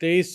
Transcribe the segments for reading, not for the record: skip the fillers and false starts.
23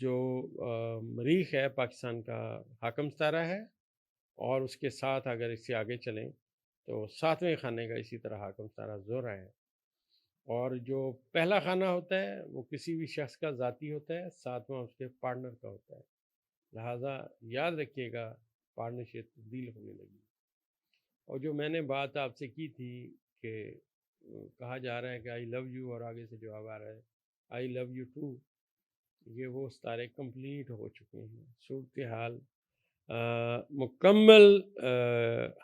جو مریخ ہے پاکستان کا حاکم ستارہ ہے، اور اس کے ساتھ اگر اس سے آگے چلیں تو 7ویں خانے کا اسی طرح حاکم ستارہ زہرہ ہے، اور جو پہلا خانہ ہوتا ہے وہ کسی بھی شخص کا ذاتی ہوتا ہے، 7واں اس کے پارٹنر کا ہوتا ہے، لہٰذا یاد رکھیے گا پارٹنرشپ تبدیل ہونے لگی۔ اور جو میں نے بات آپ سے کی تھی کہ کہا جا رہا ہے کہ آئی لو یو، اور آگے سے جواب آ رہا ہے آئی لو یو ٹو، یہ وہ ستارے کمپلیٹ ہو چکے ہیں، صورتحال مکمل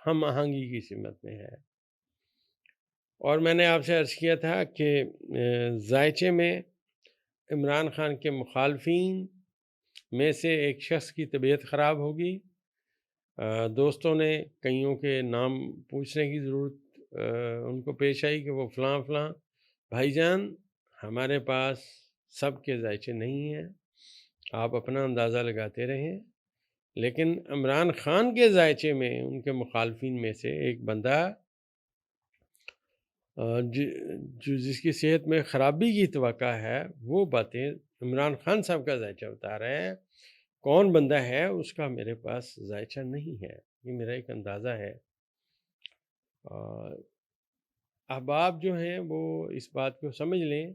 ہم آہنگی کی سمت میں ہے۔ اور میں نے آپ سے عرض کیا تھا کہ ذائچے میں عمران خان کے مخالفین میں سے ایک شخص کی طبیعت خراب ہوگی۔ دوستوں نے کئیوں کے نام پوچھنے کی ضرورت ان کو پیش آئی کہ وہ فلاں فلاں۔ بھائی جان، ہمارے پاس سب کے ذائچے نہیں ہیں، آپ اپنا اندازہ لگاتے رہیں، لیکن عمران خان کے ذائچے میں ان کے مخالفین میں سے ایک بندہ جو جس کی صحت میں خرابی کی توقع ہے، وہ باتیں عمران خان صاحب کا ذائچہ بتا رہے ہیں۔ کون بندہ ہے اس کا میرے پاس ذائچہ نہیں ہے، یہ میرا ایک اندازہ ہے۔ احباب جو ہیں وہ اس بات کو سمجھ لیں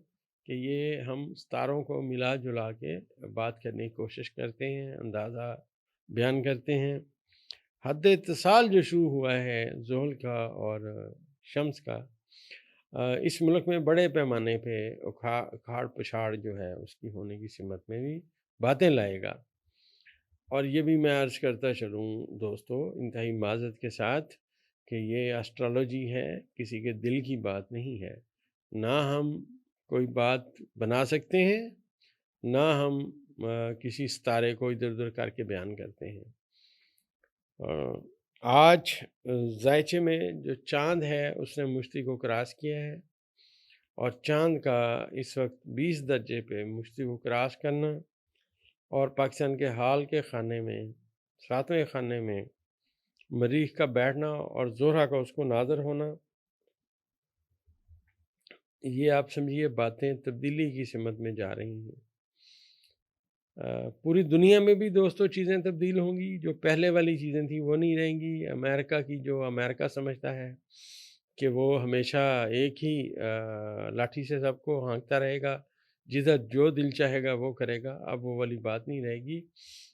کہ یہ ہم ستاروں کو ملا جلا کے بات کرنے کی کوشش کرتے ہیں، اندازہ بیان کرتے ہیں۔ حد اتصال جو شروع ہوا ہے زحل کا اور شمس کا، اس ملک میں بڑے پیمانے پہ اکھاڑ پچھاڑ جو ہے اس کی ہونے کی سمت میں بھی باتیں لائے گا۔ اور یہ بھی میں عرض کرتا چلوں دوستو انتہائی معذرت کے ساتھ کہ یہ اسٹرالوجی ہے، کسی کے دل کی بات نہیں ہے، نہ ہم کوئی بات بنا سکتے ہیں، نہ ہم کسی ستارے کو ادھر ادھر کر کے بیان کرتے ہیں۔ آج ذائچے میں جو چاند ہے اس نے مشتری کو کراس کیا ہے، اور چاند کا اس وقت 20 درجے پہ مشتری کو کراس کرنا، اور پاکستان کے حال کے خانے میں 7ویں خانے میں مریخ کا بیٹھنا اور زہرہ کا اس کو ناظر ہونا، یہ آپ سمجھیے باتیں تبدیلی کی سمت میں جا رہی ہیں۔ پوری دنیا میں بھی دوستو چیزیں تبدیل ہوں گی، جو پہلے والی چیزیں تھیں وہ نہیں رہیں گی۔ امریکہ کی جو امریکہ سمجھتا ہے کہ وہ ہمیشہ ایک ہی لاٹھی سے سب کو ہانکتا رہے گا، جدھر جو دل چاہے گا وہ کرے گا، اب وہ والی بات نہیں رہے گی۔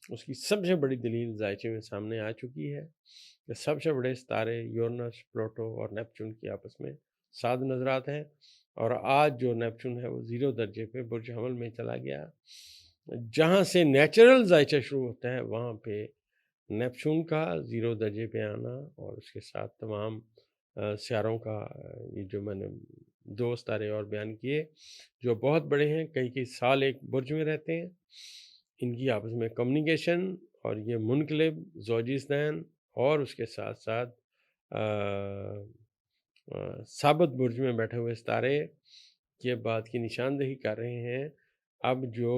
اس کی سب سے بڑی دلیل ذائچے میں سامنے آ چکی ہے کہ سب سے بڑے ستارے یورنس، پلوٹو اور نیپچون کی آپس میں ساتھ نظرات ہیں، اور آج جو نیپچون ہے وہ 0 درجے پہ برج حمل میں چلا گیا۔ جہاں سے نیچرل ذائچہ شروع ہوتا ہے وہاں پہ نیپچون کا 0 درجے پہ آنا، اور اس کے ساتھ تمام سیاروں کا، یہ جو میں نے 2 ستارے اور بیان کیے جو بہت بڑے ہیں، کئی سال ایک برج میں رہتے ہیں، ان کی آپس میں کمیونیکیشن، اور یہ منقلب زوجی اثنین اور اس کے ساتھ ساتھ ثابت برج میں بیٹھے ہوئے ستارے یہ بات کی نشاندہی کر رہے ہیں اب جو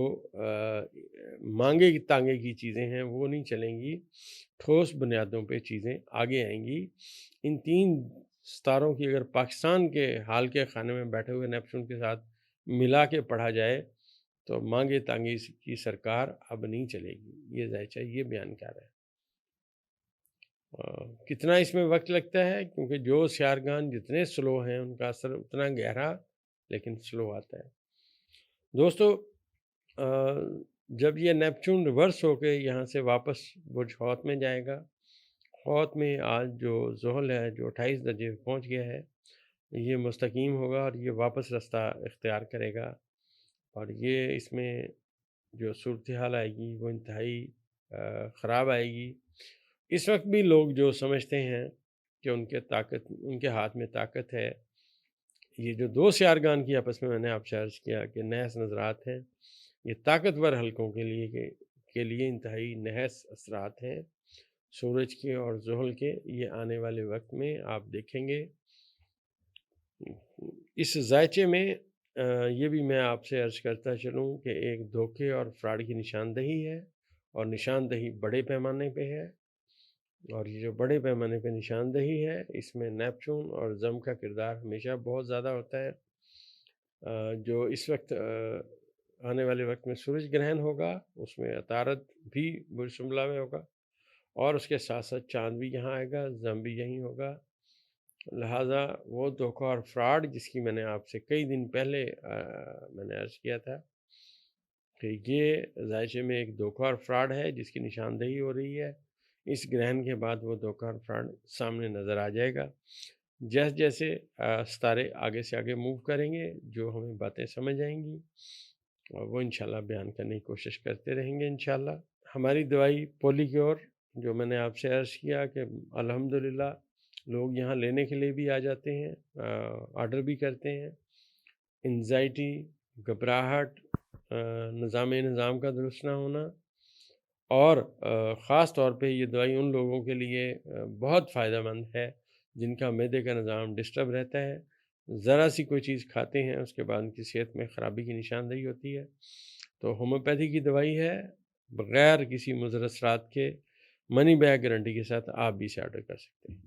مانگے تانگے کی چیزیں ہیں وہ نہیں چلیں گی، ٹھوس بنیادوں پہ چیزیں آگے آئیں گی۔ ان 3 ستاروں کی اگر پاکستان کے حال کے خانے میں بیٹھے ہوئے نیپچون کے ساتھ ملا کے پڑھا جائے تو مانگے تانگے کی سرکار اب نہیں چلے گی، یہ ذائچہ یہ بیان کر رہا ہے۔ کتنا اس میں وقت لگتا ہے، کیونکہ جو سیارگان جتنے سلو ہیں ان کا اثر اتنا گہرا لیکن سلو آتا ہے۔ دوستو جب یہ نیپچون ریورس ہو کے یہاں سے واپس برج حوت میں جائے گا، حوت میں آج جو زحل ہے جو 28 درجے پہ پہنچ گیا ہے، یہ مستقیم ہوگا اور یہ واپس رستہ اختیار کرے گا، اور یہ اس میں جو صورتحال آئے گی وہ انتہائی خراب آئے گی۔ اس وقت بھی لوگ جو سمجھتے ہیں کہ ان کے ہاتھ میں طاقت ہے، یہ جو 2 سیارگان کی آپس میں نے آپ سے عرض کیا کہ نحس نظرات ہیں، یہ طاقتور حلقوں کے لیے انتہائی نحس اثرات ہیں سورج کے اور زحل کے۔ یہ آنے والے وقت میں آپ دیکھیں گے۔ اس ذائچے میں یہ بھی میں آپ سے عرض کرتا چلوں کہ ایک دھوکے اور فراڈ کی نشاندہی ہے، اور نشاندہی بڑے پیمانے پہ ہے، اور یہ جو بڑے پیمانے پہ نشاندہی ہے اس میں نیپچون اور زم کا کردار ہمیشہ بہت زیادہ ہوتا ہے۔ جو اس وقت آنے والے وقت میں سورج گرہن ہوگا، اس میں عطارد بھی برج شملہ میں ہوگا، اور اس کے ساتھ ساتھ چاند بھی یہاں آئے گا، زم بھی یہیں ہوگا۔ لہٰذا وہ دھوکہ اور فراڈ جس کی میں نے آپ سے کئی دن پہلے میں نے عرض کیا تھا کہ یہ ذائچے میں ایک دھوکہ اور فراڈ ہے جس کی نشاندہی ہو رہی ہے، اس گرہن کے بعد وہ دھوکہ اور فراڈ سامنے نظر آ جائے گا۔ جیسے جیسے ستارے آگے سے آگے موو کریں گے، جو ہمیں باتیں سمجھ آئیں گی وہ انشاءاللہ بیان کرنے کی کوشش کرتے رہیں گے انشاءاللہ۔ ہماری دوائی پولی کیور جو میں نے آپ سے عرض کیا کہ الحمدللہ لوگ یہاں لینے کے لیے بھی آ جاتے ہیں، آرڈر بھی کرتے ہیں۔ انزائٹی، گھبراہٹ، نظام کا درست نہ ہونا، اور خاص طور پہ یہ دوائی ان لوگوں کے لیے بہت فائدہ مند ہے جن کا معدے کا نظام ڈسٹرب رہتا ہے، ذرا سی کوئی چیز کھاتے ہیں اس کے بعد ان کی صحت میں خرابی کی نشاندہی ہوتی ہے۔ تو ہومیوپیتھی کی دوائی ہے، بغیر کسی مضر اثرات کے منی بیک گارنٹی کے ساتھ آپ بھی اسے آرڈر کر سکتے ہیں۔